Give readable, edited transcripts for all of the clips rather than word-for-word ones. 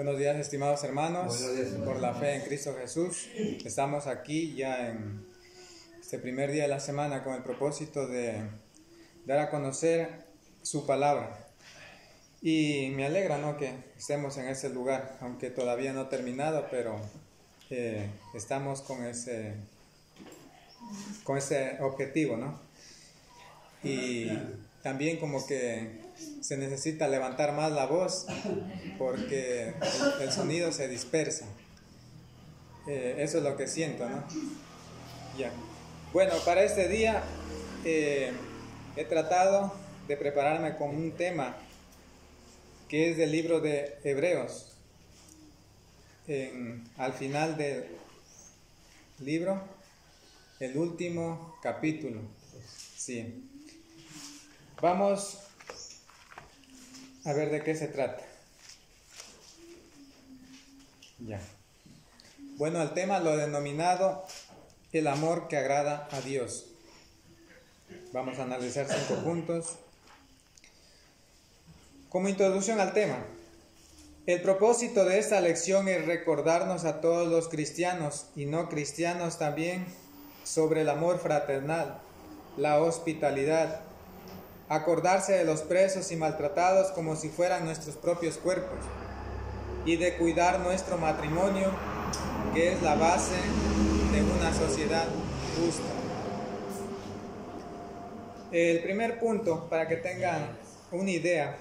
Buenos días, estimados hermanos. Buenos días, hermano. Por la fe en Cristo Jesús, estamos aquí ya en este primer día de la semana con el propósito de dar a conocer su palabra. Y me alegra, ¿no?, que estemos en ese lugar, aunque todavía no ha terminado, pero estamos con ese objetivo, ¿no? Y también como que se necesita levantar más la voz porque el sonido se dispersa. Eso es lo que siento, ¿no? Ya. Bueno, para este día he tratado de prepararme con un tema que es del libro de Hebreos. Al final del libro, el último capítulo. Sí. Vamos a ver de qué se trata. Ya. Bueno, el tema lo he denominado el amor que agrada a Dios. Vamos a analizar 5 puntos. Como introducción al tema, el propósito de esta lección es recordarnos a todos los cristianos y no cristianos también sobre el amor fraternal, la hospitalidad, acordarse de los presos y maltratados como si fueran nuestros propios cuerpos y de cuidar nuestro matrimonio, que es la base de una sociedad justa. El primer punto, para que tengan una idea,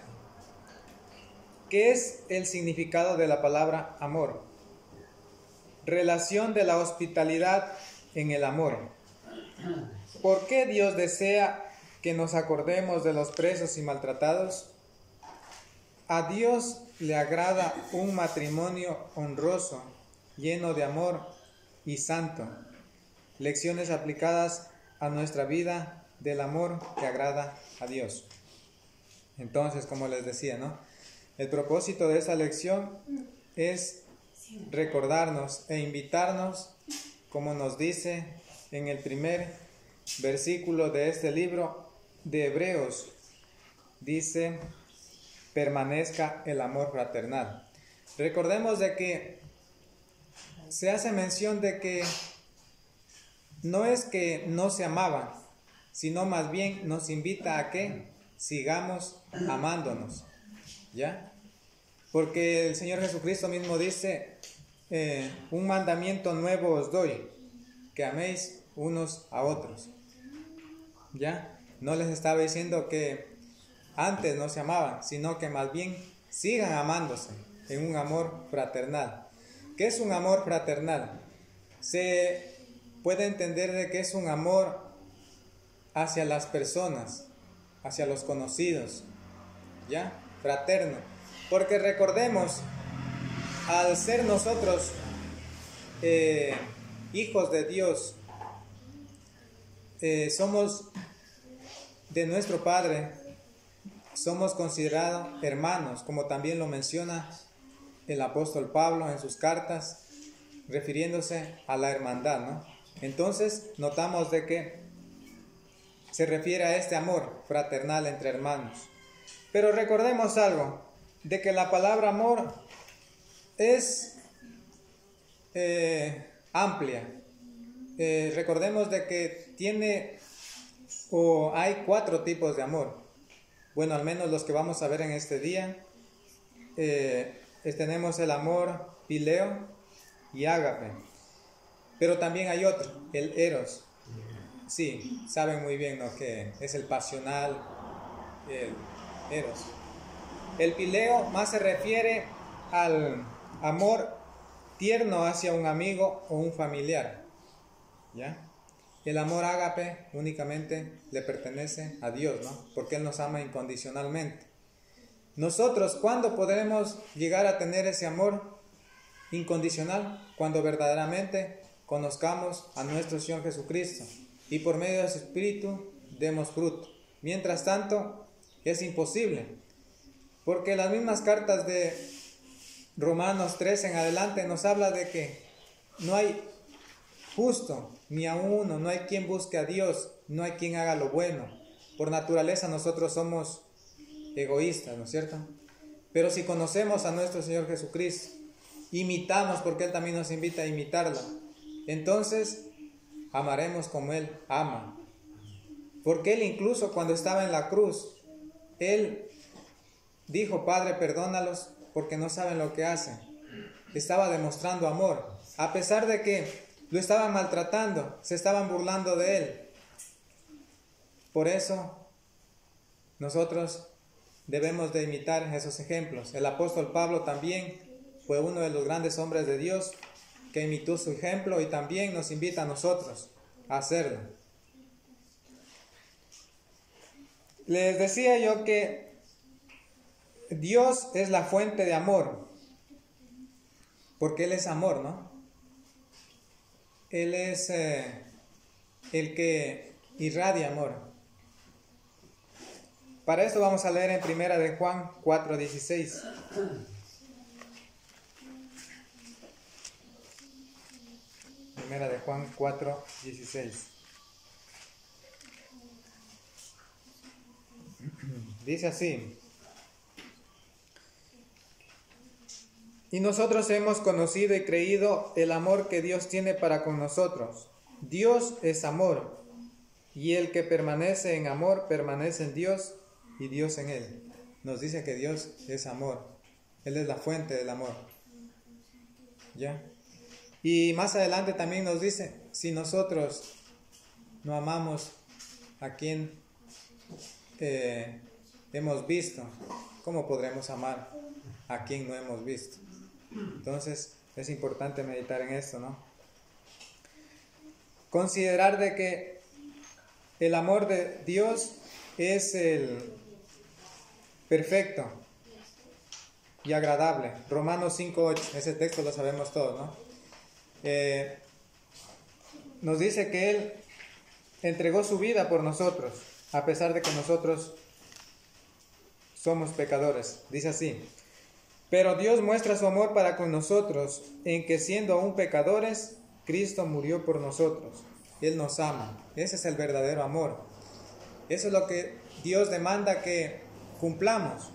¿qué es el significado de la palabra amor? Relación de la hospitalidad en el amor. ¿Por qué Dios desea que nos acordemos de los presos y maltratados? A Dios le agrada un matrimonio honroso, lleno de amor y santo. Lecciones aplicadas a nuestra vida del amor que agrada a Dios. Entonces, como les decía, ¿no?, el propósito de esta lección es recordarnos e invitarnos, como nos dice en el primer versículo de este libro de Hebreos, dice: permanezca el amor fraternal. Recordemos de que se hace mención de que no es que no se amaban, sino más bien nos invita a que sigamos amándonos, ¿ya? Porque el Señor Jesucristo mismo dice: un mandamiento nuevo os doy, que améis unos a otros, ¿ya? No les estaba diciendo que antes no se amaban, sino que más bien sigan amándose en un amor fraternal. ¿Qué es un amor fraternal? Se puede entender de que es un amor hacia las personas, hacia los conocidos, ¿ya? Fraterno. Porque recordemos, al ser nosotros hijos de Dios, somos de nuestro Padre, somos considerados hermanos, como también lo menciona el apóstol Pablo en sus cartas, refiriéndose a la hermandad, ¿no? Entonces notamos de que se refiere a este amor fraternal entre hermanos. Pero recordemos algo, de que la palabra amor es amplia. Recordemos de que hay 4 tipos de amor. Bueno, al menos los que vamos a ver en este día. Tenemos el amor pileo y ágape. Pero también hay otro, el eros. Sí, saben muy bien, ¿no?, que es el pasional, el eros. El pileo más se refiere al amor tierno hacia un amigo o un familiar, ¿ya? El amor ágape únicamente le pertenece a Dios, ¿no?, porque Él nos ama incondicionalmente. Nosotros, ¿cuándo podremos llegar a tener ese amor incondicional? Cuando verdaderamente conozcamos a nuestro Señor Jesucristo y por medio de su Espíritu demos fruto. Mientras tanto, es imposible, porque las mismas cartas de Romanos 3 en adelante nos habla de que no hay justo ni a uno, no hay quien busque a Dios, no hay quien haga lo bueno. Por naturaleza nosotros somos egoístas, ¿no es cierto? Pero si conocemos a nuestro Señor Jesucristo, imitamos, porque Él también nos invita a imitarlo, entonces amaremos como Él ama. Porque Él incluso cuando estaba en la cruz, Él dijo: Padre, perdónalos porque no saben lo que hacen. Estaba demostrando amor, a pesar de que lo estaban maltratando, se estaban burlando de Él. Por eso nosotros debemos de imitar esos ejemplos. El apóstol Pablo también fue uno de los grandes hombres de Dios que imitó su ejemplo y también nos invita a nosotros a hacerlo. Les decía yo que Dios es la fuente de amor, porque Él es amor, ¿no? Él es el que irradia amor. Para esto vamos a leer en Primera de Juan 4:16. Primera de Juan 4:16. Dice así: y nosotros hemos conocido y creído el amor que Dios tiene para con nosotros. Dios es amor, y el que permanece en amor permanece en Dios y Dios en él. Nos dice que Dios es amor. Él es la fuente del amor. ¿Ya? Y más adelante también nos dice: si nosotros no amamos a quien hemos visto, ¿cómo podremos amar a quien no hemos visto? Entonces es importante meditar en esto, ¿no? Considerar de que el amor de Dios es el perfecto y agradable. Romanos 5:8, ese texto lo sabemos todos, ¿no? Nos dice que Él entregó su vida por nosotros, a pesar de que nosotros somos pecadores. Dice así: pero Dios muestra su amor para con nosotros, en que siendo aún pecadores, Cristo murió por nosotros. Él nos ama. Ese es el verdadero amor. Eso es lo que Dios demanda que cumplamos.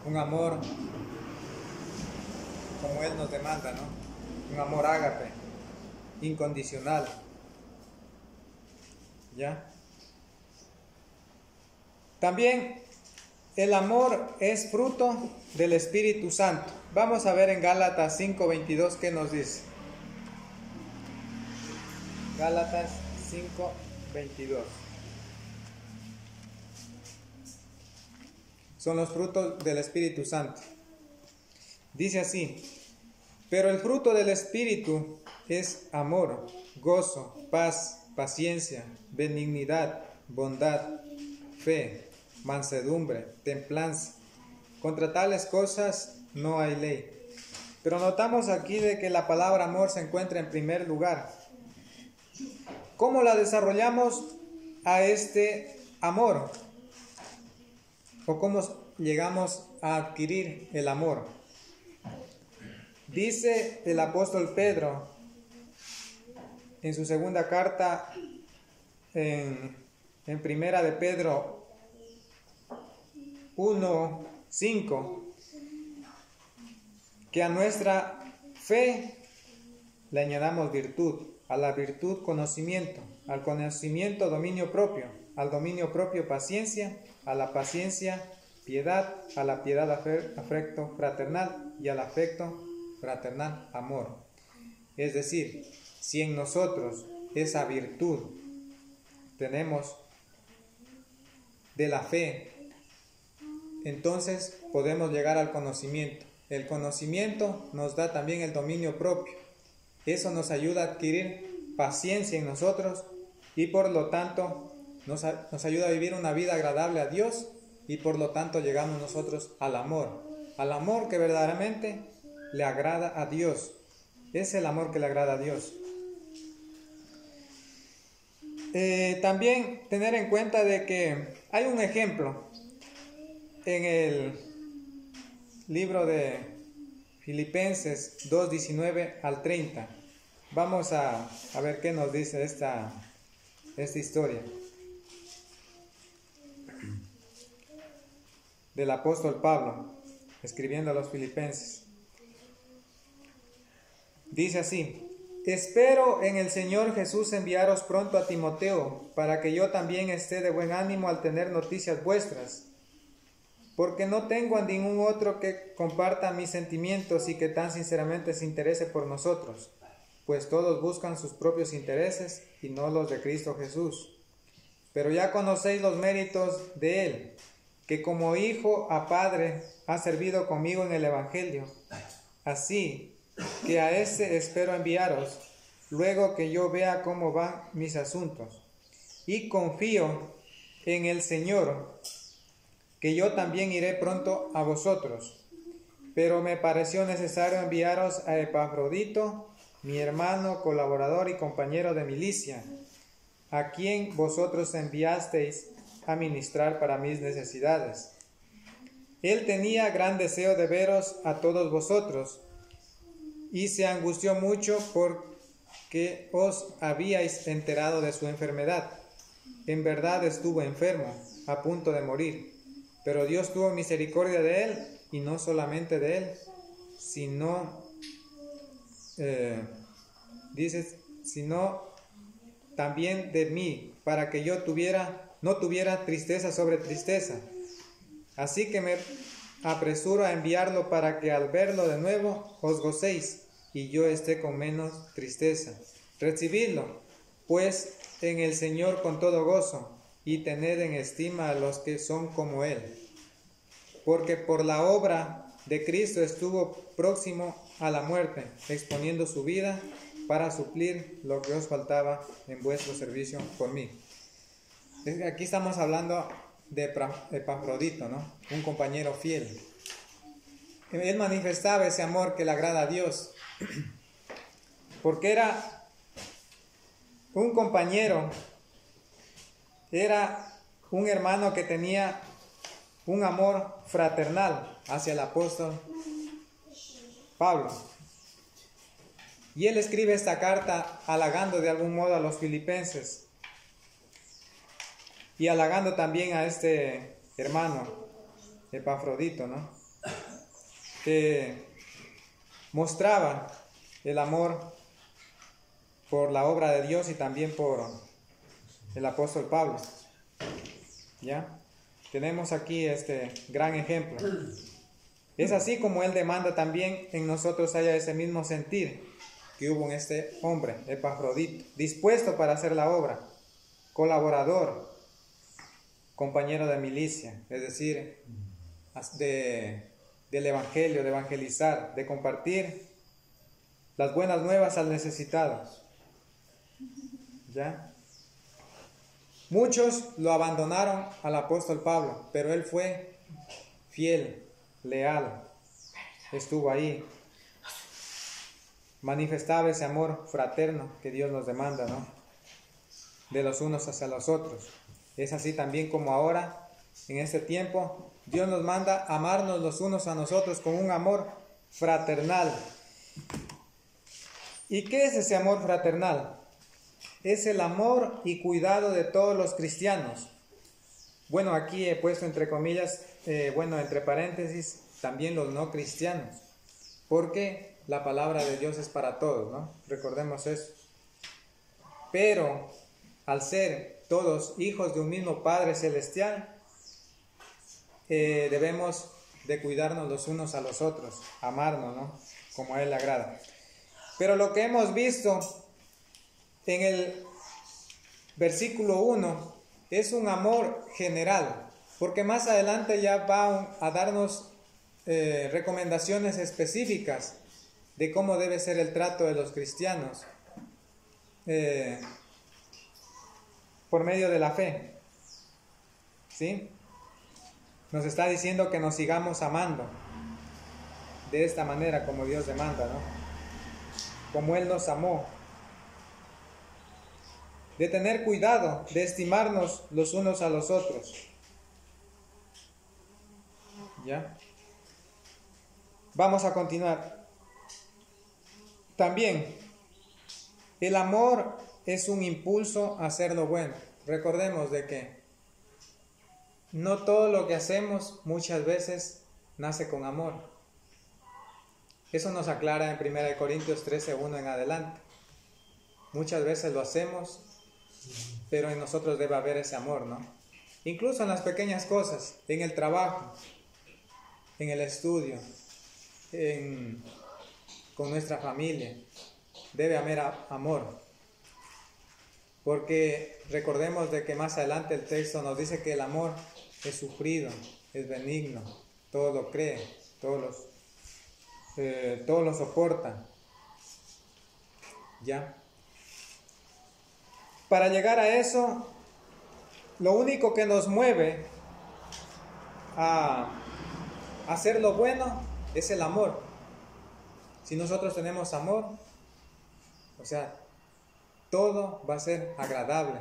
Un amor como Él nos demanda, ¿no? Un amor ágape, incondicional. ¿Ya? También el amor es fruto del Espíritu Santo. Vamos a ver en Gálatas 5:22 qué nos dice. Gálatas 5:22. Son los frutos del Espíritu Santo. Dice así: pero el fruto del Espíritu es amor, gozo, paz, paciencia, benignidad, bondad, fe, mansedumbre, templanza. Contra tales cosas no hay ley. Pero notamos aquí de que la palabra amor se encuentra en primer lugar. ¿Cómo la desarrollamos a este amor? ¿O cómo llegamos a adquirir el amor? Dice el apóstol Pedro en su segunda carta, en Primera de Pedro 1:5, que a nuestra fe le añadamos virtud, a la virtud conocimiento, al conocimiento dominio propio, al dominio propio paciencia, a la paciencia piedad, a la piedad afecto fraternal y al afecto fraternal amor. Es decir, si en nosotros esa virtud tenemos de la fe, entonces podemos llegar al conocimiento. El conocimiento nos da también el dominio propio. Eso nos ayuda a adquirir paciencia en nosotros y por lo tanto nos ayuda a vivir una vida agradable a Dios y por lo tanto llegamos nosotros al amor que verdaderamente le agrada a Dios. Es el amor que le agrada a Dios. También tener en cuenta de que hay un ejemplo en el libro de Filipenses 2:19 al 30. Vamos a ver qué nos dice esta historia del apóstol Pablo. escribiendo a los filipenses. Dice así: espero en el Señor Jesús enviaros pronto a Timoteo, para que yo también esté de buen ánimo al tener noticias vuestras, porque no tengo a ningún otro que comparta mis sentimientos y que tan sinceramente se interese por nosotros, pues todos buscan sus propios intereses y no los de Cristo Jesús. Pero ya conocéis los méritos de él, que como hijo a padre ha servido conmigo en el Evangelio. Así que a ese espero enviaros, luego que yo vea cómo van mis asuntos. Y confío en el Señor, que yo también iré pronto a vosotros. Pero me pareció necesario enviaros a Epafrodito, mi hermano, colaborador y compañero de milicia, a quien vosotros enviasteis a ministrar para mis necesidades. Él tenía gran deseo de veros a todos vosotros, y se angustió mucho porque os habíais enterado de su enfermedad. En verdad estuvo enfermo, a punto de morir, pero Dios tuvo misericordia de él, y no solamente de él, sino también de mí, para que yo no tuviera tristeza sobre tristeza. Así que me apresuro a enviarlo para que al verlo de nuevo os gocéis y yo esté con menos tristeza. Recibidlo, pues, en el Señor con todo gozo, y tened en estima a los que son como Él. Porque por la obra de Cristo estuvo próximo a la muerte, exponiendo su vida para suplir lo que os faltaba en vuestro servicio por mí. Aquí estamos hablando de Epafrodito, ¿no? Un compañero fiel. Él manifestaba ese amor que le agrada a Dios, porque era un compañero, era un hermano que tenía un amor fraternal hacia el apóstol Pablo. Y él escribe esta carta halagando de algún modo a los filipenses y halagando también a este hermano Epafrodito, ¿no? Que mostraba el amor por la obra de Dios y también por el apóstol Pablo. ¿Ya? Tenemos aquí este gran ejemplo. Es así como él demanda también en nosotros haya ese mismo sentir que hubo en este hombre, Epafrodito, dispuesto para hacer la obra, colaborador, compañero de milicia, es decir, del evangelio, de evangelizar, de compartir las buenas nuevas al necesitado. ¿Ya? Muchos lo abandonaron al apóstol Pablo, pero él fue fiel, leal, estuvo ahí, manifestaba ese amor fraterno que Dios nos demanda, ¿no? De los unos hacia los otros. Es así también como ahora, en este tiempo, Dios nos manda amarnos los unos a nosotros con un amor fraternal. ¿Y qué es ese amor fraternal? Es el amor y cuidado de todos los cristianos. Bueno, aquí he puesto entre comillas, entre paréntesis, también los no cristianos, porque la palabra de Dios es para todos, ¿no? Recordemos eso. Pero al ser todos hijos de un mismo Padre Celestial, debemos de cuidarnos los unos a los otros, amarnos, ¿no? Como a Él le agrada. Pero lo que hemos visto en el versículo 1 es un amor general, porque más adelante ya va a darnos recomendaciones específicas de cómo debe ser el trato de los cristianos por medio de la fe. ¿Sí? Nos está diciendo que nos sigamos amando de esta manera como Dios demanda, ¿no? Como Él nos amó. De tener cuidado, de estimarnos los unos a los otros. ¿Ya? Vamos a continuar. También, el amor es un impulso a hacer lo bueno. Recordemos de que no todo lo que hacemos muchas veces nace con amor. Eso nos aclara en 1 Corintios 13:1 en adelante. Muchas veces lo hacemos, pero en nosotros debe haber ese amor, ¿no? Incluso en las pequeñas cosas, en el trabajo, en el estudio, con nuestra familia, debe haber amor. Porque recordemos de que más adelante el texto nos dice que el amor es sufrido, es benigno, todo lo cree, todo lo soporta. ¿Ya? Para llegar a eso, lo único que nos mueve a hacer lo bueno es el amor. Si nosotros tenemos amor, o sea, todo va a ser agradable,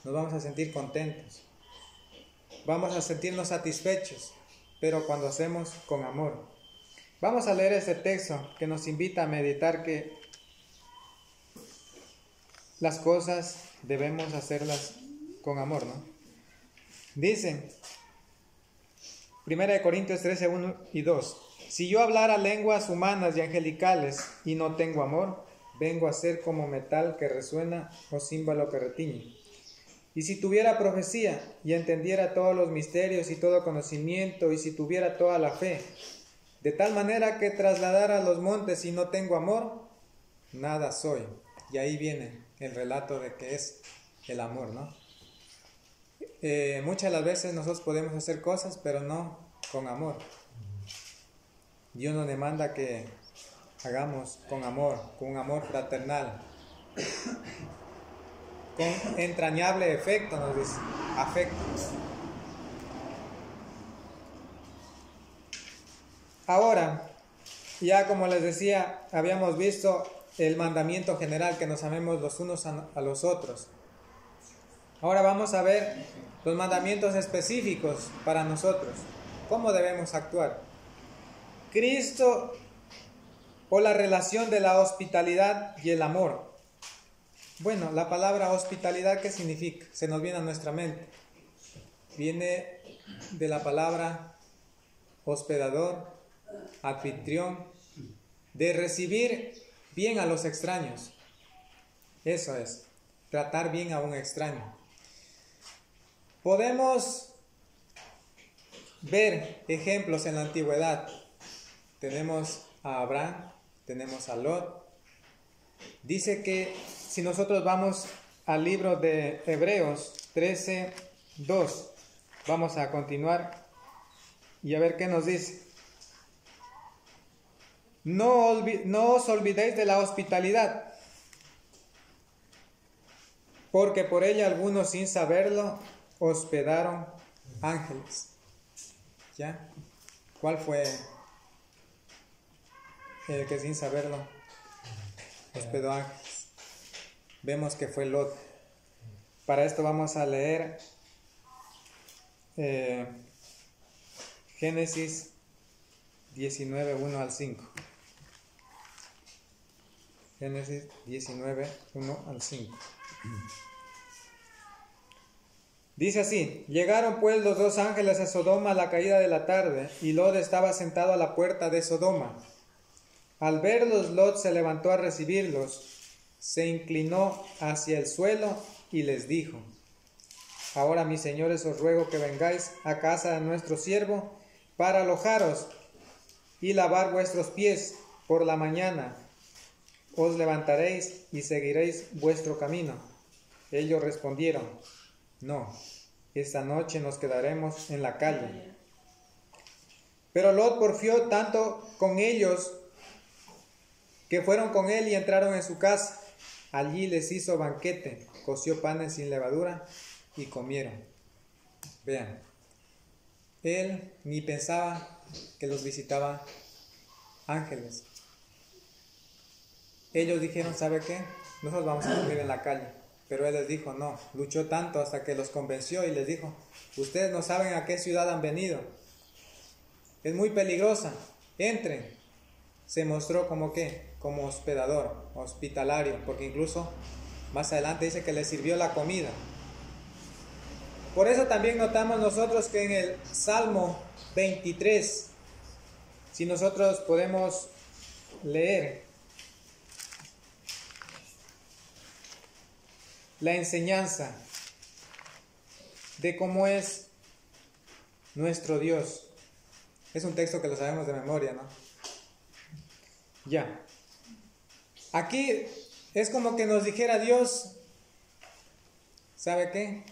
nos vamos a sentir contentos, vamos a sentirnos satisfechos, pero cuando hacemos con amor. Vamos a leer este texto que nos invita a meditar que las cosas debemos hacerlas con amor, ¿no? Dice 1 Corintios 13:1 y 2: si yo hablara lenguas humanas y angelicales y no tengo amor, vengo a ser como metal que resuena o címbalo que retiñe. Y si tuviera profecía y entendiera todos los misterios y todo conocimiento, y si tuviera toda la fe, de tal manera que trasladara los montes y no tengo amor, nada soy. Y ahí viene el relato de que es el amor, ¿no? Muchas de las veces nosotros podemos hacer cosas, pero no con amor. Dios nos demanda que hagamos con amor, con un amor fraternal, con entrañable afecto, nos dice, afecto. Ahora, ya como les decía, habíamos visto el mandamiento general, que nos amemos los unos a los otros. Ahora vamos a ver los mandamientos específicos para nosotros. ¿Cómo debemos actuar? Cristo, o la relación de la hospitalidad y el amor. Bueno, la palabra hospitalidad, ¿qué significa? Se nos viene a nuestra mente. Viene de la palabra hospedador, anfitrión, de recibir bien a los extraños. Eso es, tratar bien a un extraño. Podemos ver ejemplos en la antigüedad. Tenemos a Abraham, tenemos a Lot. Dice que si nosotros vamos al libro de Hebreos 13:2, vamos a continuar y a ver qué nos dice. No os olvidéis de la hospitalidad, porque por ella algunos sin saberlo hospedaron ángeles. ¿Ya? ¿Cuál fue el que sin saberlo hospedó ángeles? Vemos que fue Lot. Para esto vamos a leer Génesis 19:1 al 5. Génesis 19:1 al 5. Dice así: llegaron pues los dos ángeles a Sodoma a la caída de la tarde, y Lot estaba sentado a la puerta de Sodoma. Al verlos, Lot se levantó a recibirlos, se inclinó hacia el suelo y les dijo: ahora, mis señores, os ruego que vengáis a casa de nuestro siervo para alojaros y lavar vuestros pies. Por la mañana os levantaréis y seguiréis vuestro camino. Ellos respondieron: no, esta noche nos quedaremos en la calle. Pero Lot porfió tanto con ellos que fueron con él y entraron en su casa. Allí les hizo banquete, coció panes sin levadura y comieron. Vean, él ni pensaba que los visitaban ángeles. Ellos dijeron: ¿sabe qué? Nosotros vamos a dormir en la calle. Pero él les dijo: no. Luchó tanto hasta que los convenció y les dijo: ustedes no saben a qué ciudad han venido. Es muy peligrosa. Entren. Se mostró como ¿qué? Como hospedador, hospitalario, porque incluso más adelante dice que les sirvió la comida. Por eso también notamos nosotros que en el Salmo 23, Si nosotros podemos leer la enseñanza de cómo es nuestro Dios. Es un texto que lo sabemos de memoria, ¿no? Ya. Aquí es como que nos dijera Dios, ¿sabe qué?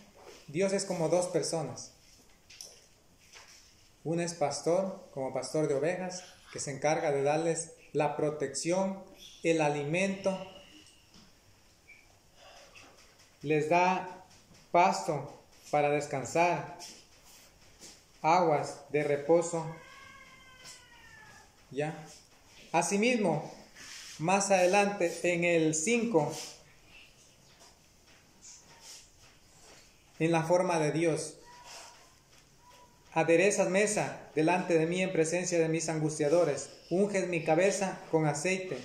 Dios es como dos personas. Uno es pastor, como pastor de ovejas, que se encarga de darles la protección, el alimento, les da pasto para descansar, aguas de reposo. ¿Ya? Asimismo, más adelante en el 5, en la forma de Dios, aderezas mesa delante de mí en presencia de mis angustiadores, unges mi cabeza con aceite,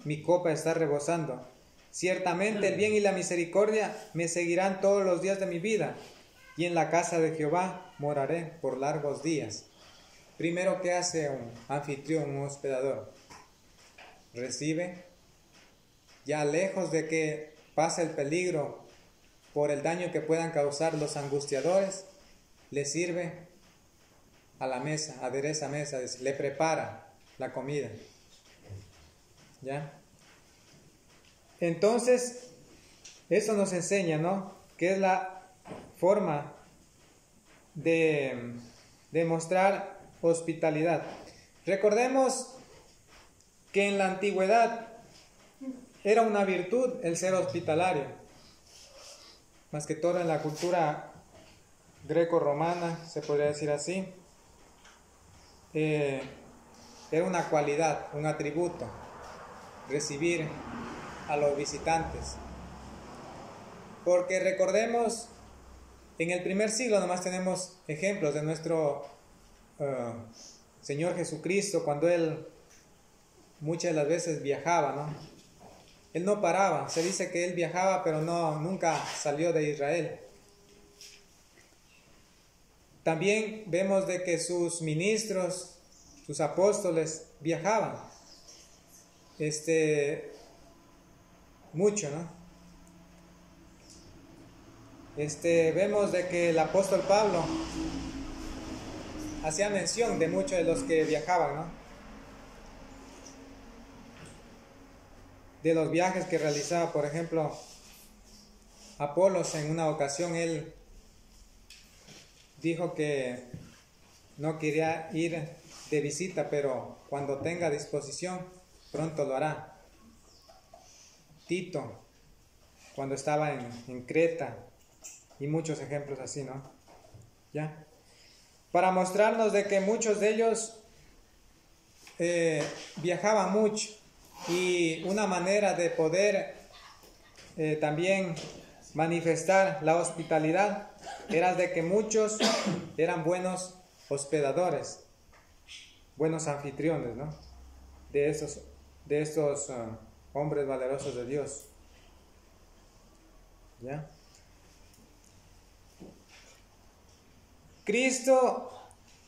mi copa está rebosando. Ciertamente el bien y la misericordia me seguirán todos los días de mi vida, y en la casa de Jehová moraré por largos días. Primero, ¿qué hace un anfitrión, un hospedador? Recibe, ya lejos de que pase el peligro por el daño que puedan causar los angustiadores, le sirve a la mesa, adereza mesa, le prepara la comida. ¿Ya? Entonces, eso nos enseña, ¿no? Que es la forma de mostrar hospitalidad. Recordemos que en la antigüedad era una virtud el ser hospitalario, más que todo en la cultura greco-romana, se podría decir así. Era una cualidad, un atributo, recibir a los visitantes. Porque recordemos, en el primer siglo nomás tenemos ejemplos de nuestro Señor Jesucristo, cuando Él muchas de las veces viajaba, ¿no? Él no paraba, se dice que Él viajaba, pero nunca salió de Israel. También vemos de que sus ministros, sus apóstoles viajaban, mucho, ¿no? Vemos de que el apóstol Pablo hacía mención de muchos de los que viajaban, ¿no? De los viajes que realizaba, por ejemplo, Apolos. En una ocasión él dijo que no quería ir de visita, pero cuando tenga disposición, pronto lo hará. Tito, cuando estaba en Creta, y muchos ejemplos así, ¿no? ¿Ya? Para mostrarnos de que muchos de ellos viajaban mucho, y una manera de poder también manifestar la hospitalidad era de que muchos eran buenos hospedadores, buenos anfitriones, ¿no? De estos hombres valerosos de Dios. ¿Ya? Cristo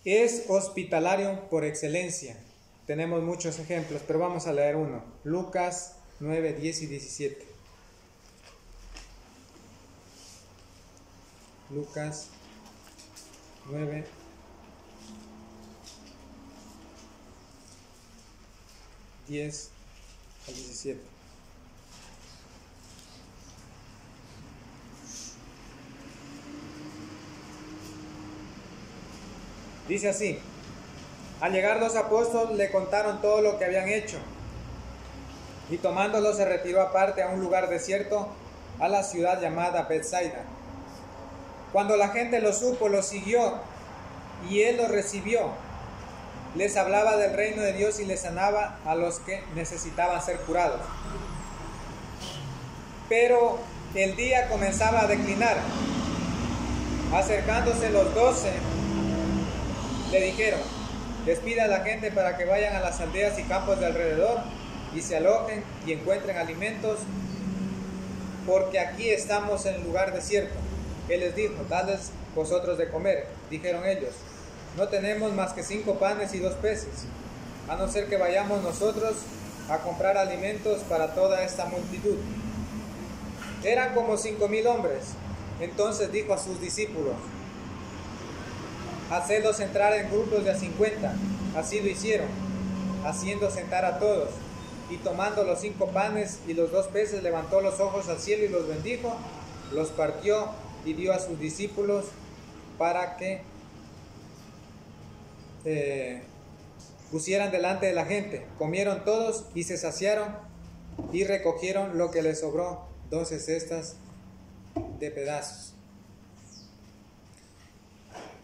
es hospitalario por excelencia. Tenemos muchos ejemplos, pero vamos a leer uno. Lucas 9, 10 y 17. Lucas 9, 10 al 17. Dice así: al llegar los apóstoles le contaron todo lo que habían hecho, y tomándolo se retiró aparte a un lugar desierto, a la ciudad llamada Betsaida. Cuando la gente lo supo, lo siguió, y él lo recibió. Les hablaba del reino de Dios y les sanaba a los que necesitaban ser curados. Pero el día comenzaba a declinar. Acercándose los 12, le dijeron: despida a la gente para que vayan a las aldeas y campos de alrededor y se alojen y encuentren alimentos, porque aquí estamos en lugar desierto. Él les dijo: dadles vosotros de comer. Dijeron ellos: no tenemos más que 5 panes y 2 peces. a no ser que vayamos nosotros a comprar alimentos para toda esta multitud. Eran como 5,000 hombres. Entonces dijo a sus discípulos: hacedlos entrar en grupos de a 50. Así lo hicieron, haciendo sentar a todos. Y tomando los 5 panes y los 2 peces, levantó los ojos al cielo y los bendijo, los partió y dio a sus discípulos para que pusieran delante de la gente. Comieron todos y se saciaron, y recogieron lo que les sobró, 12 cestas de pedazos.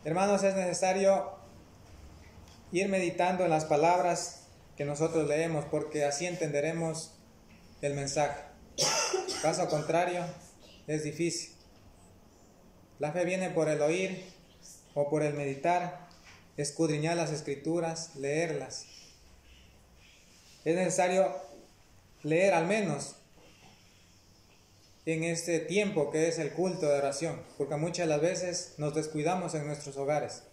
Hermanos, es necesario ir meditando en las palabras que nosotros leemos, porque así entenderemos el mensaje. Caso contrario, es difícil. La fe viene por el oír o por el meditar, escudriñar las escrituras, leerlas. Es necesario leer al menos en este tiempo que es el culto de oración, porque muchas de las veces nos descuidamos en nuestros hogares.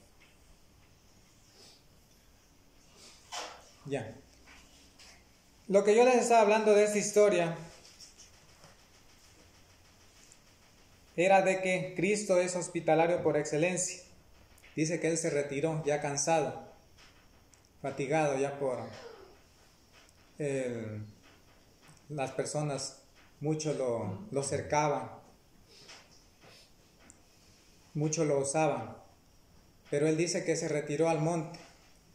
Ya. Lo que yo les estaba hablando de esta historia era de que Cristo es hospitalario por excelencia. Dice que Él se retiró ya cansado, fatigado ya por las personas, muchos lo cercaban, muchos lo usaban, pero Él dice que se retiró al monte,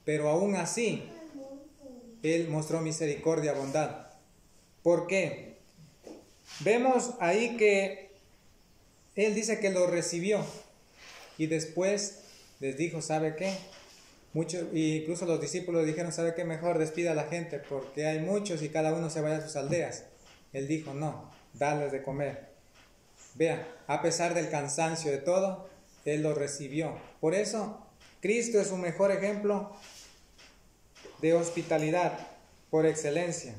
pero aún así Él mostró misericordia, bondad. ¿Por qué? Vemos ahí que Él dice que lo recibió y después les dijo: ¿sabe qué? Incluso los discípulos dijeron: ¿sabe qué? Mejor despida a la gente porque hay muchos y cada uno se vaya a sus aldeas. Él dijo: no, darles de comer. Vean, a pesar del cansancio de todo, Él lo recibió. Por eso, Cristo es un mejor ejemplo de hospitalidad por excelencia.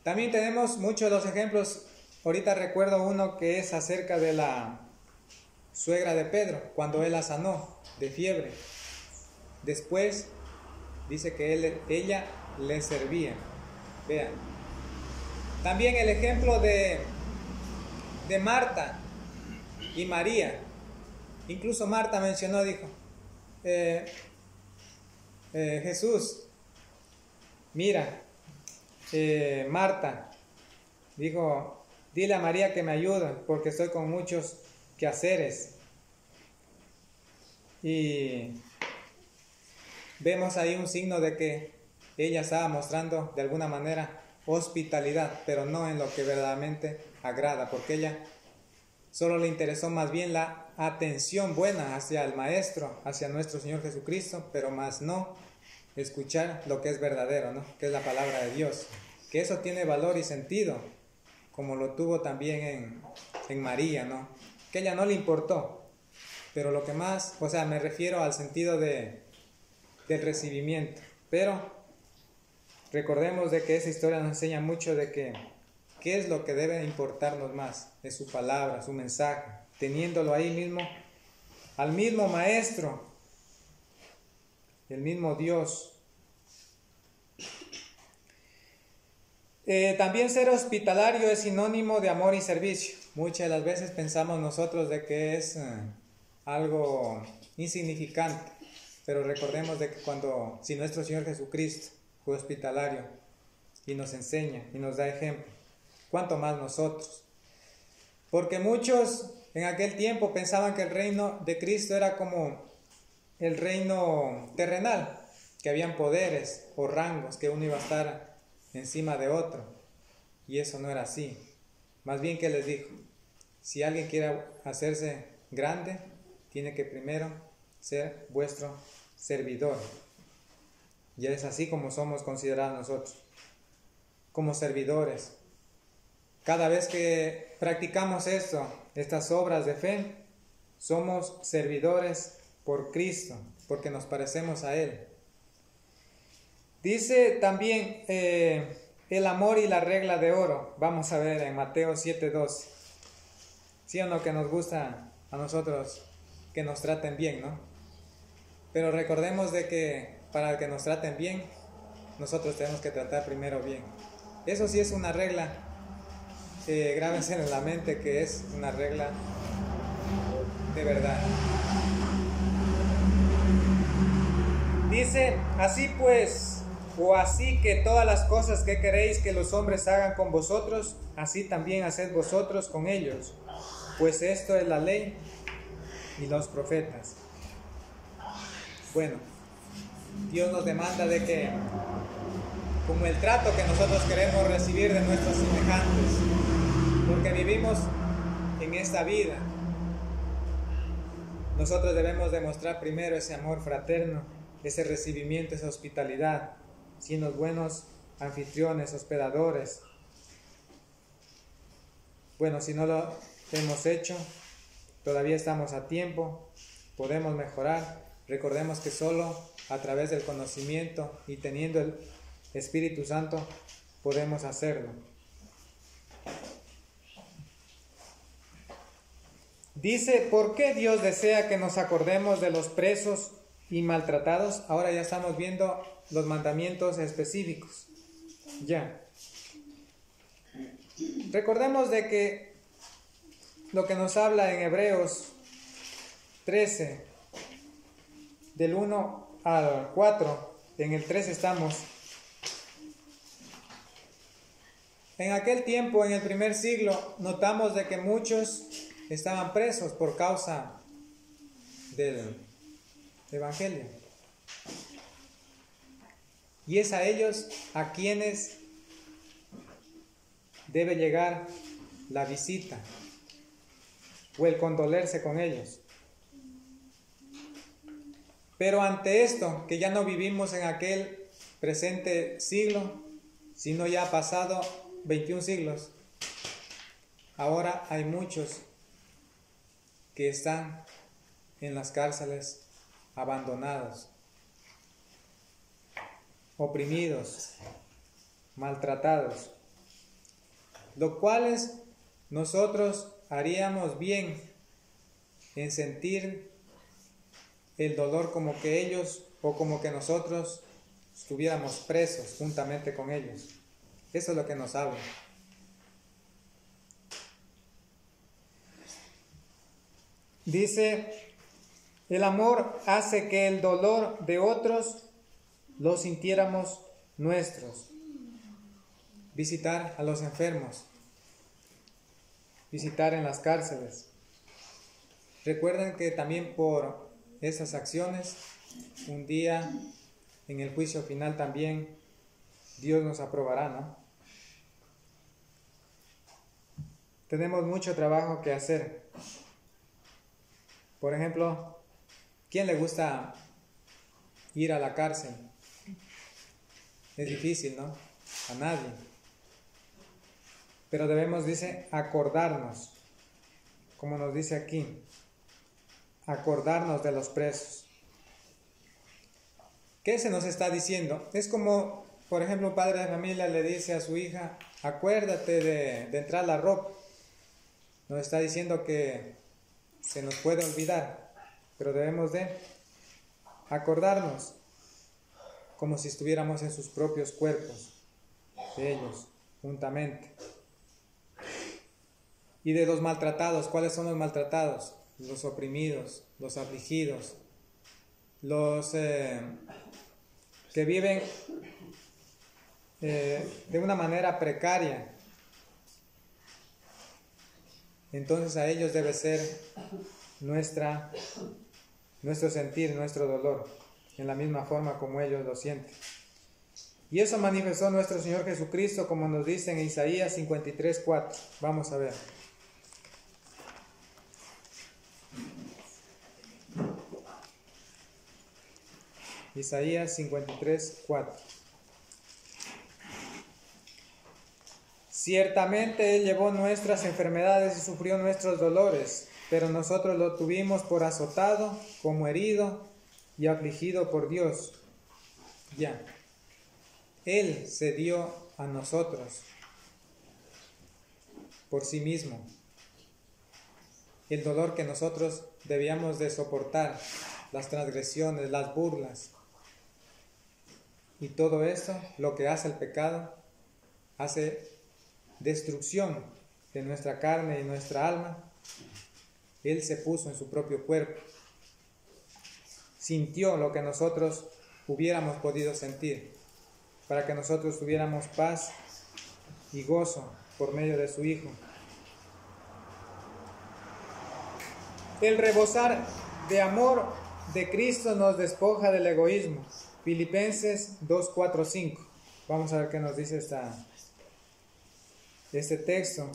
También tenemos muchos de los ejemplos. Ahorita recuerdo uno que es acerca de la suegra de Pedro, cuando él la sanó de fiebre. Después dice que ella le servía. Vean. También el ejemplo de Marta y María. Incluso Marta mencionó, dijo: Jesús, mira, Marta, dijo, dile a María que me ayude porque estoy con muchos quehaceres. Y vemos ahí un signo de que ella estaba mostrando de alguna manera hospitalidad, pero no en lo que verdaderamente agrada, porque ella solo le interesó más bien la atención buena hacia el Maestro, hacia nuestro Señor Jesucristo, pero más no escuchar lo que es verdadero, ¿no? Que es la palabra de Dios, que eso tiene valor y sentido, como lo tuvo también en María, ¿no? Que a ella no le importó, pero lo que más, o sea, me refiero al sentido del recibimiento. Pero recordemos de que esa historia nos enseña mucho de que qué es lo que debe importarnos más, es su palabra, su mensaje, teniéndolo ahí mismo, al mismo Maestro, el mismo Dios. También ser hospitalario es sinónimo de amor y servicio. Muchas de las veces pensamos nosotros de que es algo insignificante, pero recordemos de que si nuestro Señor Jesucristo fue hospitalario y nos enseña y nos da ejemplo, ¿cuánto más nosotros? Porque muchos en aquel tiempo pensaban que el reino de Cristo era como el reino terrenal, que habían poderes o rangos, que uno iba a estar encima de otro, y eso no era así. Más bien, que les dijo: si alguien quiere hacerse grande, tiene que primero ser vuestro servidor. Y es así como somos considerados nosotros, como servidores. Cada vez que practicamos estas obras de fe, somos servidores por Cristo, porque nos parecemos a Él. Dice también el amor y la regla de oro. Vamos a ver en Mateo 7:12. ¿Sí o no que nos gusta a nosotros que nos traten bien, no? Pero recordemos de que para que nos traten bien nosotros tenemos que tratar primero bien. Eso sí es una regla, grábense en la mente que es una regla de verdad. Dice, así pues, o así que todas las cosas que queréis que los hombres hagan con vosotros, así también haced vosotros con ellos, pues esto es la ley y los profetas. Bueno, Dios nos demanda de que, como el trato que nosotros queremos recibir de nuestros semejantes, porque vivimos en esta vida, nosotros debemos demostrar primero ese amor fraterno, ese recibimiento, esa hospitalidad, siendo buenos anfitriones, hospedadores. Bueno, si no lo hemos hecho, todavía estamos a tiempo, podemos mejorar. Recordemos que solo a través del conocimiento y teniendo el Espíritu Santo podemos hacerlo. Dice, ¿por qué Dios desea que nos acordemos de los presos y maltratados? Ahora ya estamos viendo los mandamientos específicos. Ya. Recordemos de que lo que nos habla en Hebreos 13, del 1 al 4, en el 3 estamos. En aquel tiempo, en el primer siglo, notamos de que muchos estaban presos por causa del Evangelio. Y es a ellos a quienes debe llegar la visita o el condolerse con ellos. Pero ante esto, que ya no vivimos en aquel presente siglo, sino ya ha pasado 21 siglos, ahora hay muchos que están en las cárceles abandonados, oprimidos, maltratados, lo cuales nosotros haríamos bien en sentir el dolor como que ellos o como que nosotros estuviéramos presos juntamente con ellos. Eso es lo que nos habla. Dice, el amor hace que el dolor de otros lo sintiéramos nuestros. Visitar a los enfermos, visitar en las cárceles. Recuerden que también por esas acciones, un día en el juicio final también Dios nos aprobará, ¿no? Tenemos mucho trabajo que hacer. Por ejemplo, ¿quién le gusta ir a la cárcel? Es difícil, ¿no? A nadie. Pero debemos, dice, acordarnos, como nos dice aquí, acordarnos de los presos. ¿Qué se nos está diciendo? Es como, por ejemplo, un padre de familia le dice a su hija, acuérdate de entrar la ropa. Nos está diciendo que se nos puede olvidar, pero debemos de acordarnos como si estuviéramos en sus propios cuerpos, de ellos, juntamente. Y de los maltratados, ¿cuáles son los maltratados? Los oprimidos, los afligidos, los que viven de una manera precaria. Entonces a ellos debe ser nuestro sentir, nuestro dolor, en la misma forma como ellos lo sienten. Y eso manifestó nuestro Señor Jesucristo, como nos dice en Isaías 53:4. Vamos a ver. Isaías 53:4. Ciertamente Él llevó nuestras enfermedades y sufrió nuestros dolores, pero nosotros lo tuvimos por azotado, como herido y afligido por Dios. Ya. Él se dio a nosotros por sí mismo. El dolor que nosotros debíamos de soportar, las transgresiones, las burlas, Y todo esto, lo que hace el pecado, hace destrucción de nuestra carne y nuestra alma. Él se puso en su propio cuerpo. Sintió lo que nosotros hubiéramos podido sentir, para que nosotros tuviéramos paz y gozo por medio de su Hijo. El rebosar de amor de Cristo nos despoja del egoísmo. Filipenses 2:4-5. Vamos a ver qué nos dice este texto.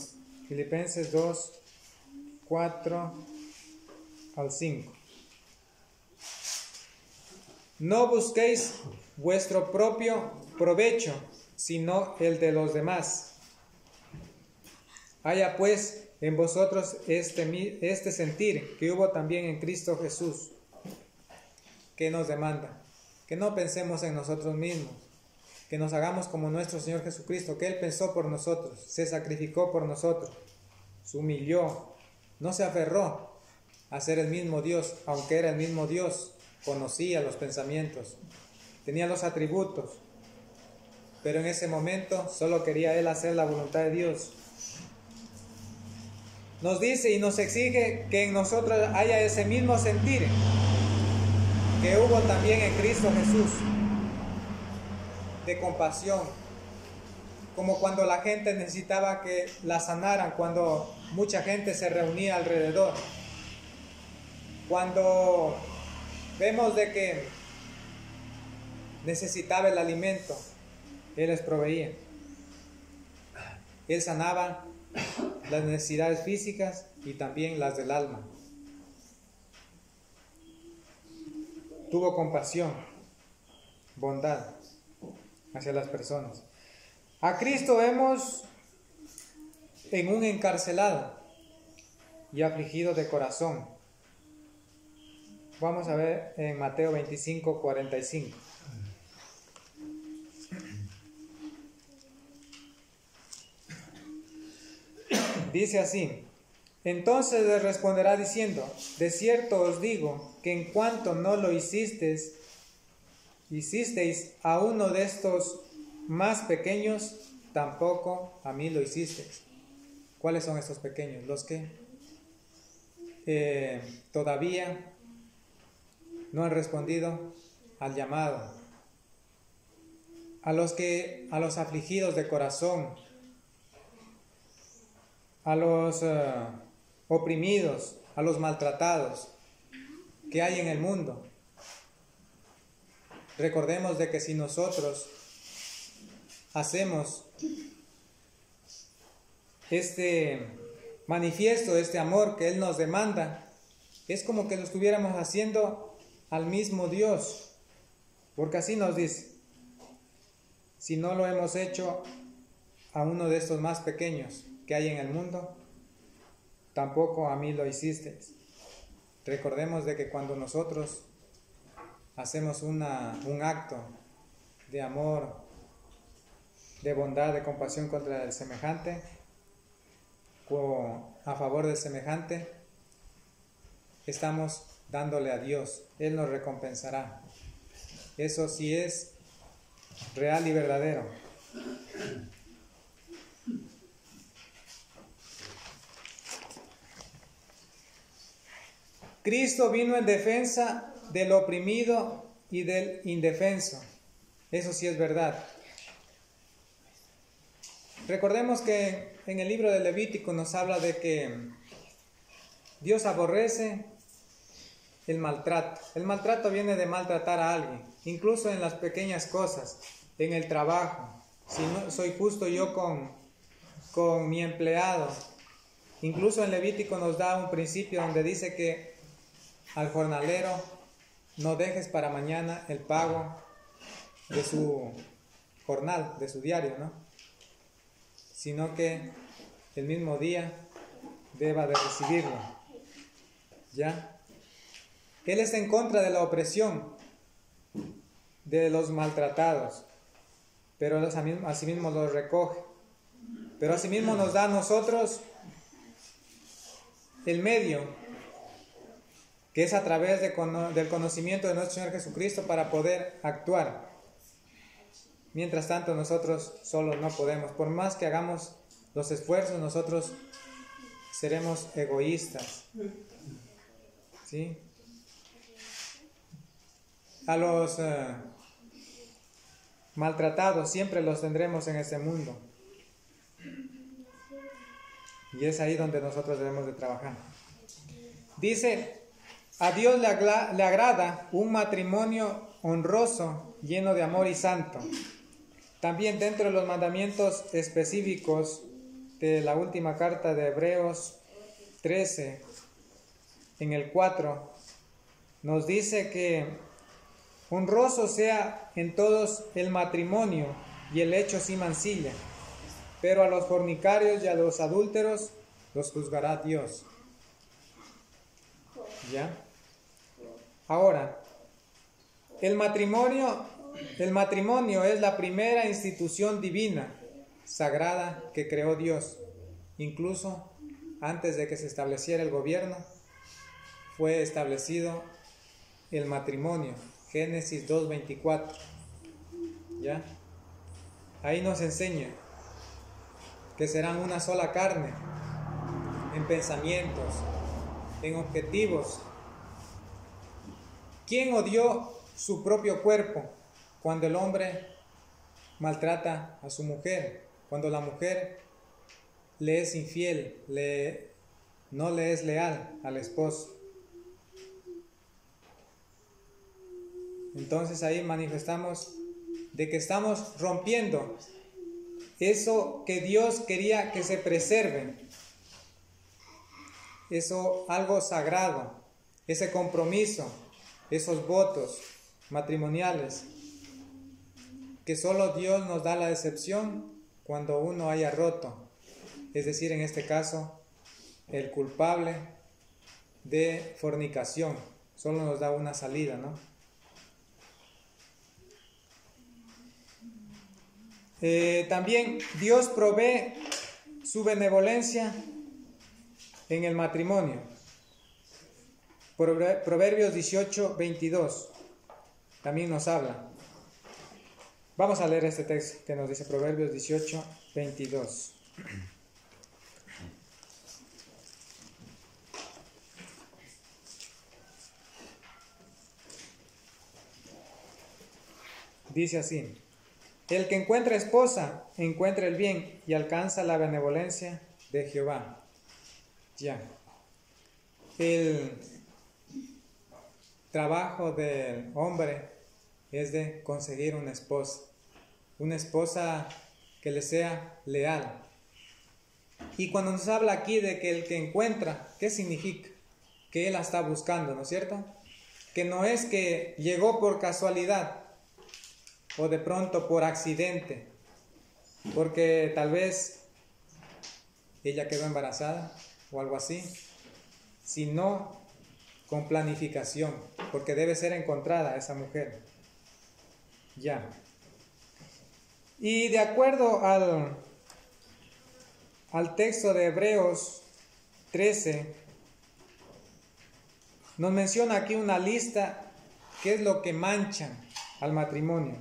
Filipenses 2:4-5. No busquéis vuestro propio provecho, sino el de los demás. Haya pues en vosotros este sentir que hubo también en Cristo Jesús, que nos demanda que no pensemos en nosotros mismos, que nos hagamos como nuestro Señor Jesucristo, que Él pensó por nosotros, se sacrificó por nosotros, se humilló, no se aferró a ser el mismo Dios, aunque era el mismo Dios, conocía los pensamientos, tenía los atributos, pero en ese momento solo quería Él hacer la voluntad de Dios. Nos dice y nos exige que en nosotros haya ese mismo sentir que hubo también en Cristo Jesús, de compasión, como cuando la gente necesitaba que la sanaran, cuando mucha gente se reunía alrededor, cuando vemos de que necesitaba el alimento, Él les proveía. Él sanaba las necesidades físicas y también las del alma. Tuvo compasión, bondad hacia las personas. A Cristo vemos en un encarcelado y afligido de corazón. Vamos a ver en Mateo 25:45. Dice así: entonces les responderá diciendo, de cierto os digo que en cuanto no lo hicisteis a uno de estos más pequeños, tampoco a mí lo hicisteis. ¿Cuáles son estos pequeños? Los que todavía no han respondido al llamado, a los afligidos de corazón, a los oprimidos, a los maltratados que hay en el mundo. Recordemos de que si nosotros hacemos manifiesto este amor que Él nos demanda, es como que lo estuviéramos haciendo al mismo Dios, porque así nos dice: si no lo hemos hecho a uno de estos más pequeños que hay en el mundo, tampoco a mí lo hicisteis. Recordemos de que cuando nosotros hacemos un acto de amor, de bondad, de compasión contra el semejante, o a favor del semejante, estamos dándole a Dios. Él nos recompensará. Eso sí es real y verdadero. Cristo vino en defensa del oprimido y del indefenso. Eso sí es verdad. Recordemos que en el libro de Levítico nos habla de que Dios aborrece el maltrato. El maltrato viene de maltratar a alguien, incluso en las pequeñas cosas, en el trabajo. Si no soy justo yo con mi empleado, incluso en Levítico nos da un principio donde dice que al jornalero no dejes para mañana el pago de su jornal, de su diario, ¿no? Sino que el mismo día deba de recibirlo. ¿Ya? Él está en contra de la opresión de los maltratados, pero asimismo los recoge. Pero asimismo nos da a nosotros el medio, que es a través del conocimiento de nuestro Señor Jesucristo, para poder actuar. Mientras tanto nosotros solos no podemos. Por más que hagamos los esfuerzos, nosotros seremos egoístas. ¿Sí? A los maltratados siempre los tendremos en este mundo. Y es ahí donde nosotros debemos de trabajar. Dice, a Dios le agrada un matrimonio honroso, lleno de amor y santo. También dentro de los mandamientos específicos de la última carta de Hebreos 13, en el 4, nos dice que honroso sea en todos el matrimonio y el hecho sin mancilla, pero a los fornicarios y a los adúlteros los juzgará Dios. ¿Ya? Ahora, el matrimonio es la primera institución divina, sagrada, que creó Dios. Incluso antes de que se estableciera el gobierno, fue establecido el matrimonio. Génesis 2:24. ¿Ya? Ahí nos enseña que serán una sola carne, en pensamientos, en objetivos. ¿Quién odió su propio cuerpo cuando el hombre maltrata a su mujer? Cuando la mujer le es infiel, no le es leal al esposo. Entonces ahí manifestamos de que estamos rompiendo eso que Dios quería que se preserve. Eso, algo sagrado, ese compromiso, esos votos matrimoniales, que solo Dios nos da la excepción cuando uno haya roto. Es decir, en este caso, el culpable de fornicación solo nos da una salida, ¿no? También Dios provee su benevolencia en el matrimonio. Proverbios 18:22 también nos habla. Vamos a leer este texto que nos dice Proverbios 18:22. Dice así: el que encuentra esposa, encuentra el bien y alcanza la benevolencia de Jehová. Ya. El trabajo del hombre es de conseguir una esposa que le sea leal. Y cuando nos habla aquí de que el que encuentra, ¿qué significa? Que él la está buscando, ¿no es cierto? Que no es que llegó por casualidad o de pronto por accidente, porque tal vez ella quedó embarazada o algo así, sino con planificación, porque debe ser encontrada esa mujer. Ya. Y de acuerdo al texto de Hebreos 13, nos menciona aquí una lista qué es lo que mancha al matrimonio.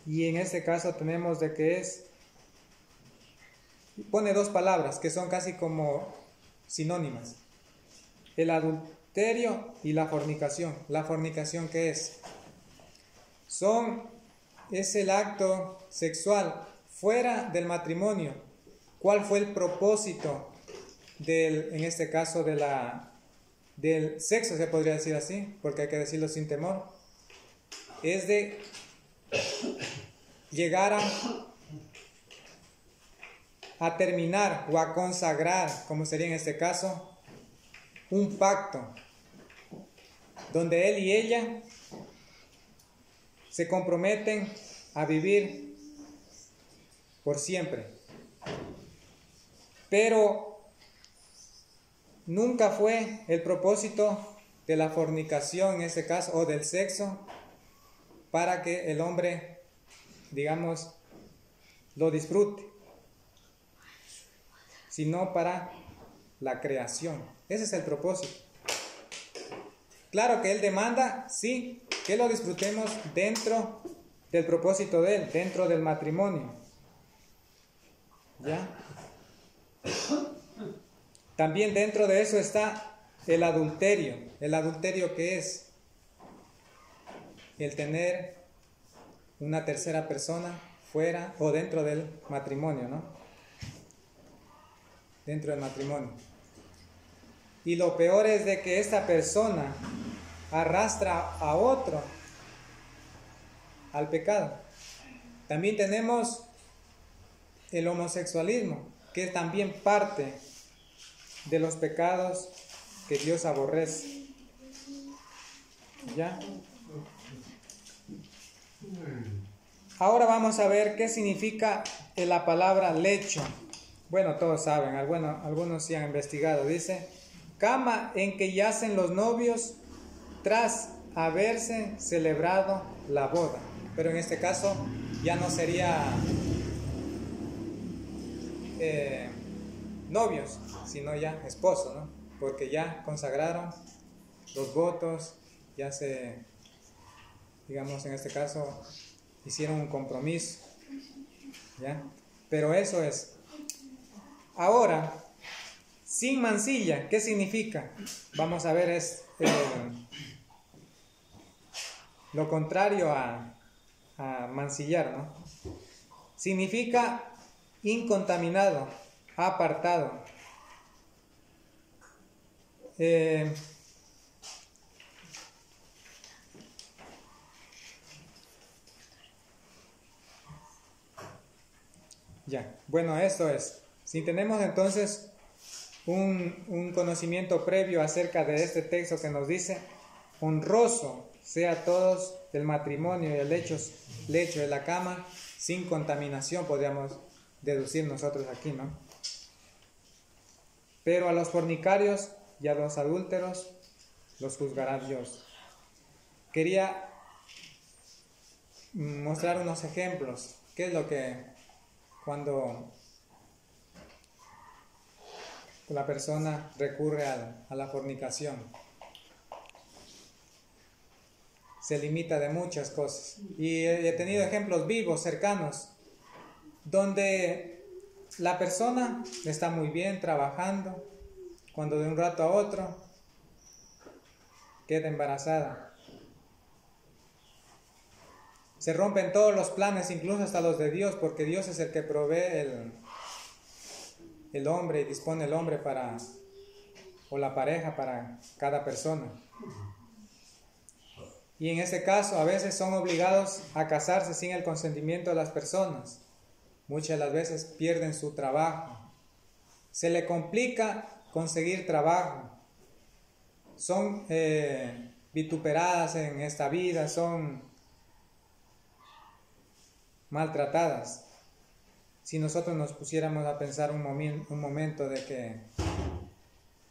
Y en este caso tenemos de que pone dos palabras que son casi como sinónimas: el adulterio y la fornicación. ¿La fornicación qué es? Es el acto sexual fuera del matrimonio. ¿Cuál fue el propósito en este caso del sexo, se podría decir así, porque hay que decirlo sin temor? Es de llegar a terminar o a consagrar, como sería en este caso, un pacto donde él y ella se comprometen a vivir por siempre. Pero nunca fue el propósito de la fornicación en este caso, o del sexo, para que el hombre, digamos, lo disfrute, sino para la creación. Ese es el propósito. Claro que él demanda, sí, que lo disfrutemos dentro del propósito de él dentro del matrimonio. ¿Ya? También dentro de eso está el adulterio. ¿El adulterio qué es? El tener una tercera persona fuera o dentro del matrimonio, ¿no? Dentro del matrimonio. Y lo peor es de que esta persona arrastra a otro al pecado. También tenemos el homosexualismo, que es también parte de los pecados que Dios aborrece. ¿Ya? Ahora vamos a ver qué significa la palabra lecho. Bueno, todos saben, algunos sí han investigado. Dice, cama en que yacen los novios tras haberse celebrado la boda. Pero en este caso ya no sería novios, sino ya esposos, ¿no? Porque ya consagraron los votos, ya se, digamos en este caso, hicieron un compromiso, ¿ya? Pero eso es. Ahora, sin mancilla, ¿qué significa? Vamos a ver, es lo contrario a mancillar, ¿no? Significa incontaminado, apartado. Ya, bueno, esto es. Si tenemos entonces un conocimiento previo acerca de este texto que nos dice, honroso sea todos el matrimonio y el lecho de la cama, sin contaminación, podríamos deducir nosotros aquí, ¿no? Pero a los fornicarios y a los adúlteros los juzgará Dios. Quería mostrar unos ejemplos. ¿Qué es lo que cuando la persona recurre a la fornicación? Se limita de muchas cosas. Y he tenido ejemplos vivos, cercanos, donde la persona está muy bien trabajando, cuando de un rato a otro queda embarazada. Se rompen todos los planes, incluso hasta los de Dios, porque Dios es el que provee el hombre y dispone el hombre o la pareja para cada persona. Y en este caso a veces son obligados a casarse sin el consentimiento de las personas. Muchas de las veces pierden su trabajo. Se le complica conseguir trabajo. Son vituperadas en esta vida, son maltratadas. Si nosotros nos pusiéramos a pensar un momento de que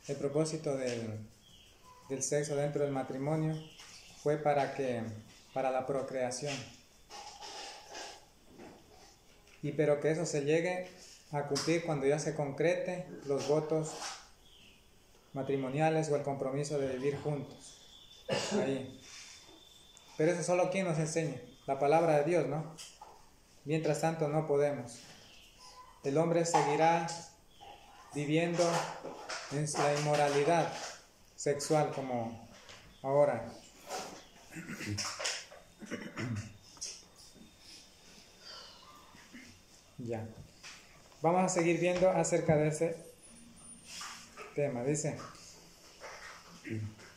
el propósito del sexo dentro del matrimonio fue para la procreación. Pero que eso se llegue a cumplir cuando ya se concrete los votos matrimoniales o el compromiso de vivir juntos. Ahí. Pero eso solo quien nos enseña, la palabra de Dios, ¿no? Mientras tanto no podemos. El hombre seguirá viviendo en la inmoralidad sexual como ahora. Ya. Vamos a seguir viendo acerca de ese tema. Dice,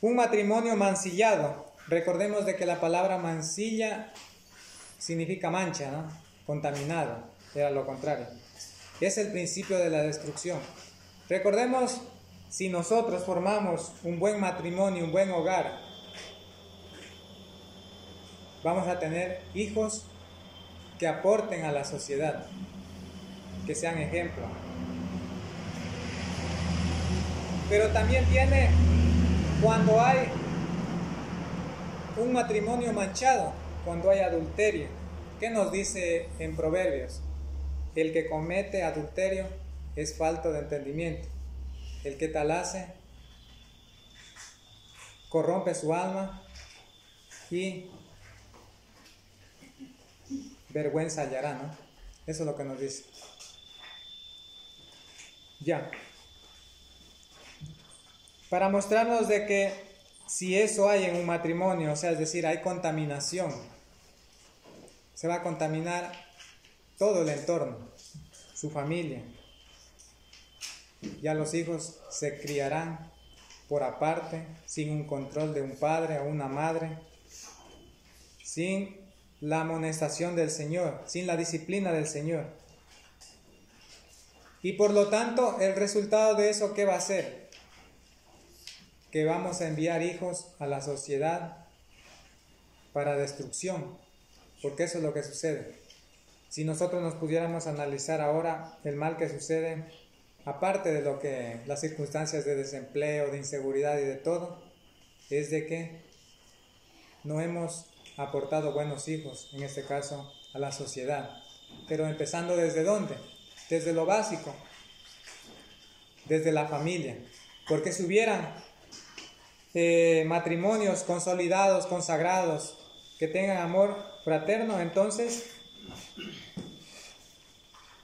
un matrimonio mancillado. Recordemos de que la palabra mancilla significa mancha, ¿no? Contaminado. Era lo contrario. Es el principio de la destrucción. Recordemos, si nosotros formamos un buen matrimonio, un buen hogar, vamos a tener hijos que aporten a la sociedad, que sean ejemplo. Pero también viene cuando hay un matrimonio manchado, cuando hay adulterio. ¿Qué nos dice en Proverbios? El que comete adulterio es falto de entendimiento. El que tal hace corrompe su alma y vergüenza hallará, ¿no? Eso es lo que nos dice. Ya. Para mostrarnos de que si eso hay en un matrimonio, o sea, es decir, hay contaminación, se va a contaminar todo el entorno, su familia. Ya los hijos se criarán por aparte, sin un control de un padre o una madre, sin la amonestación del Señor, sin la disciplina del Señor. Y por lo tanto, el resultado de eso, ¿qué va a ser? Que vamos a enviar hijos a la sociedad para destrucción, porque eso es lo que sucede. Si nosotros nos pudiéramos analizar ahora el mal que sucede, aparte de lo que las circunstancias de desempleo, de inseguridad y de todo, es de que no hemos aportado buenos hijos, en este caso a la sociedad. Pero empezando ¿desde dónde? Desde lo básico, desde la familia. Porque si hubieran matrimonios consolidados, consagrados, que tengan amor fraterno, entonces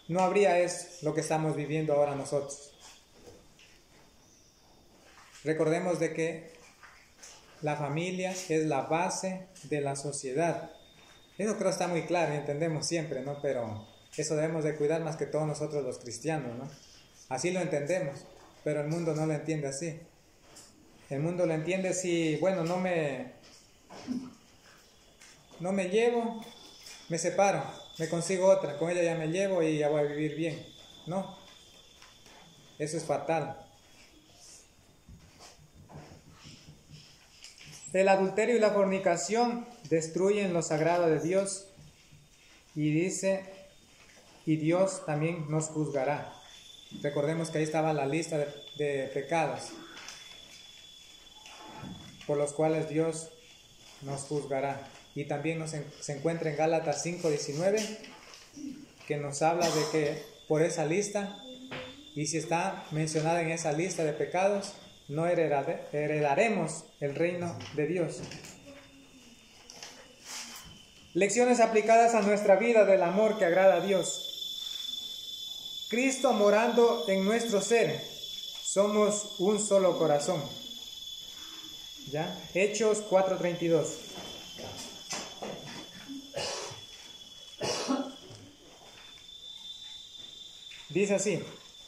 no habría eso, lo que estamos viviendo ahora nosotros. Recordemos de que la familia es la base de la sociedad. Eso creo está muy claro y entendemos siempre, ¿no? Pero eso debemos de cuidar más que todos nosotros los cristianos, ¿no? Así lo entendemos, pero el mundo no lo entiende así. El mundo lo entiende si, bueno, no me llevo, me separo, me consigo otra, con ella ya me llevo y ya voy a vivir bien. No, eso es fatal. El adulterio y la fornicación destruyen lo sagrado de Dios y dice, y Dios también nos juzgará. Recordemos que ahí estaba la lista de pecados por los cuales Dios nos juzgará. Y también se encuentra en Gálatas 5:19, que nos habla de que por esa lista, y si está mencionada en esa lista de pecados, no heredaremos el reino de Dios. Lecciones aplicadas a nuestra vida del amor que agrada a Dios. Cristo morando en nuestro ser, somos un solo corazón. ¿Ya? Hechos 4:32. Dice así: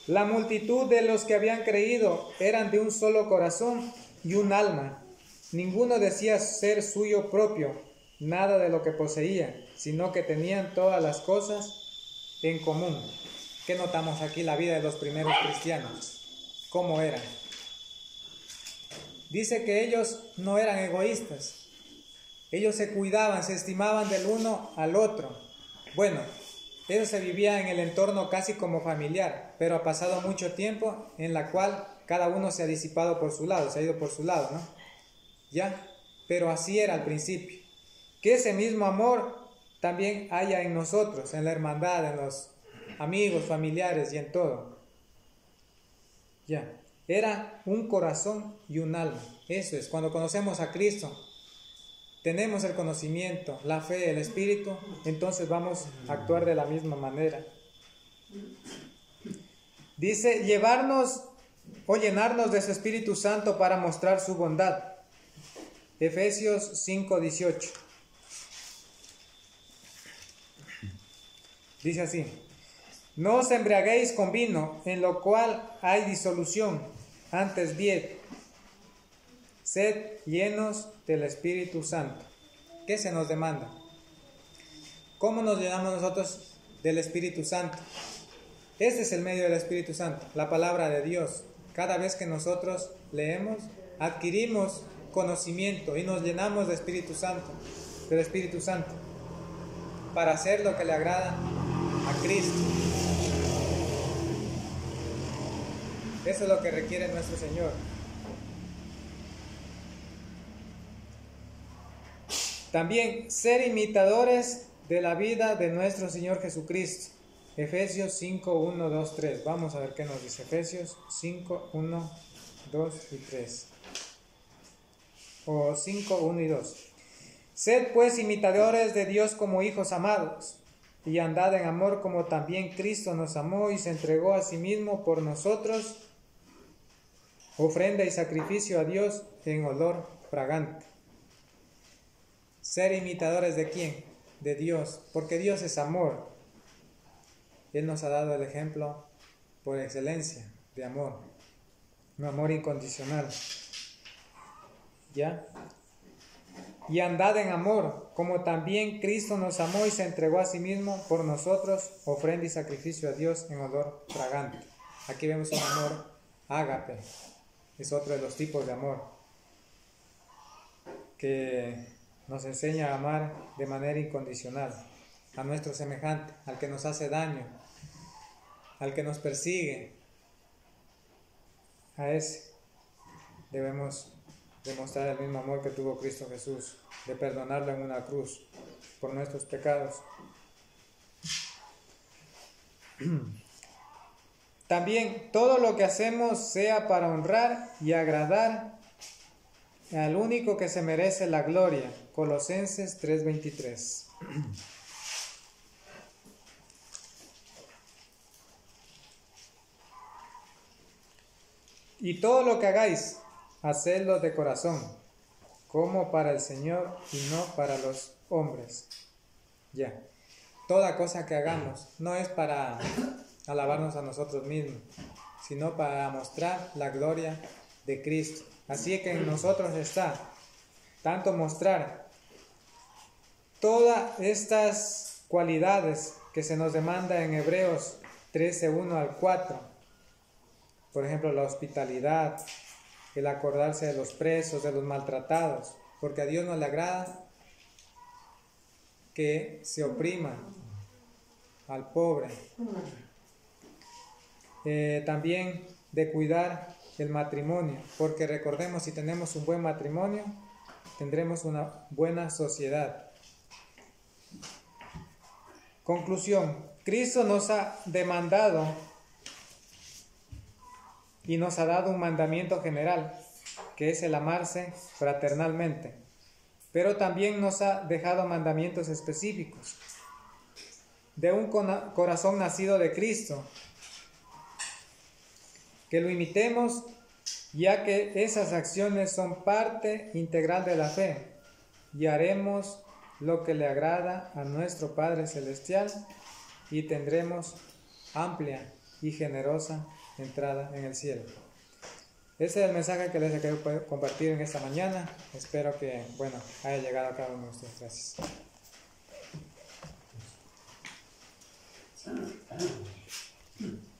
la multitud de los que habían creído eran de un solo corazón y un alma. Ninguno decía ser suyo propio nada de lo que poseía, sino que tenían todas las cosas en común. ¿Qué notamos aquí? La vida de los primeros cristianos. ¿Cómo eran? Dice que ellos no eran egoístas. Ellos se cuidaban, se estimaban del uno al otro. Bueno, eso se vivía en el entorno casi como familiar, pero ha pasado mucho tiempo en la cual cada uno se ha disipado por su lado, se ha ido por su lado, ¿no? ¿Ya? Pero así era al principio. Que ese mismo amor también haya en nosotros, en la hermandad, en los amigos, familiares y en todo. ¿Ya? Era un corazón y un alma. Eso es, cuando conocemos a Cristo, tenemos el conocimiento, la fe, el espíritu, entonces vamos a actuar de la misma manera. Dice, llevarnos o llenarnos de su Espíritu Santo para mostrar su bondad. Efesios 5:18. Dice así: no os embriaguéis con vino, en lo cual hay disolución, antes bien, sed llenos del Espíritu Santo. ¿Qué se nos demanda? ¿Cómo nos llenamos nosotros del Espíritu Santo? Este es el medio del Espíritu Santo, la palabra de Dios. Cada vez que nosotros leemos, adquirimos conocimiento y nos llenamos del Espíritu Santo, para hacer lo que le agrada a Cristo. Eso es lo que requiere nuestro Señor. También ser imitadores de la vida de nuestro Señor Jesucristo. Efesios 5, 1, 2, 3. Vamos a ver qué nos dice. Efesios 5, 1, 2 y 3. O 5, 1 y 2. Sed pues imitadores de Dios como hijos amados, y andad en amor como también Cristo nos amó y se entregó a sí mismo por nosotros, ofrenda y sacrificio a Dios en olor fragante. Ser imitadores ¿de quién? De Dios, porque Dios es amor. Él nos ha dado el ejemplo por excelencia de amor, un amor incondicional. ¿Ya? Y andad en amor, como también Cristo nos amó y se entregó a sí mismo por nosotros, ofrenda y sacrificio a Dios en olor fragante. Aquí vemos un amor ágape, es otro de los tipos de amor que nos enseña a amar de manera incondicional a nuestro semejante, al que nos hace daño, al que nos persigue. A ese debemos demostrar el mismo amor que tuvo Cristo Jesús, de perdonarlo en una cruz por nuestros pecados. También todo lo que hacemos sea para honrar y agradar al único que se merece la gloria. Colosenses 3:23. Y todo lo que hagáis, hacedlo de corazón, como para el Señor y no para los hombres. Ya. Toda cosa que hagamos no es para alabarnos a nosotros mismos, sino para mostrar la gloria de Cristo. Así que en nosotros está tanto mostrar todas estas cualidades que se nos demanda en Hebreos 13:1-4. Por ejemplo, la hospitalidad, el acordarse de los presos, de los maltratados, porque a Dios no le agrada que se oprima al pobre. También de cuidar el matrimonio, porque recordemos, si tenemos un buen matrimonio, tendremos una buena sociedad. Conclusión: Cristo nos ha demandado y nos ha dado un mandamiento general, que es el amarse fraternalmente, pero también nos ha dejado mandamientos específicos. De un corazón nacido de Cristo, que lo imitemos, ya que esas acciones son parte integral de la fe, y haremos lo que le agrada a nuestro Padre Celestial y tendremos amplia y generosa entrada en el cielo. Ese es el mensaje que les quiero compartir en esta mañana. Espero que, haya llegado a cada uno de ustedes. Gracias.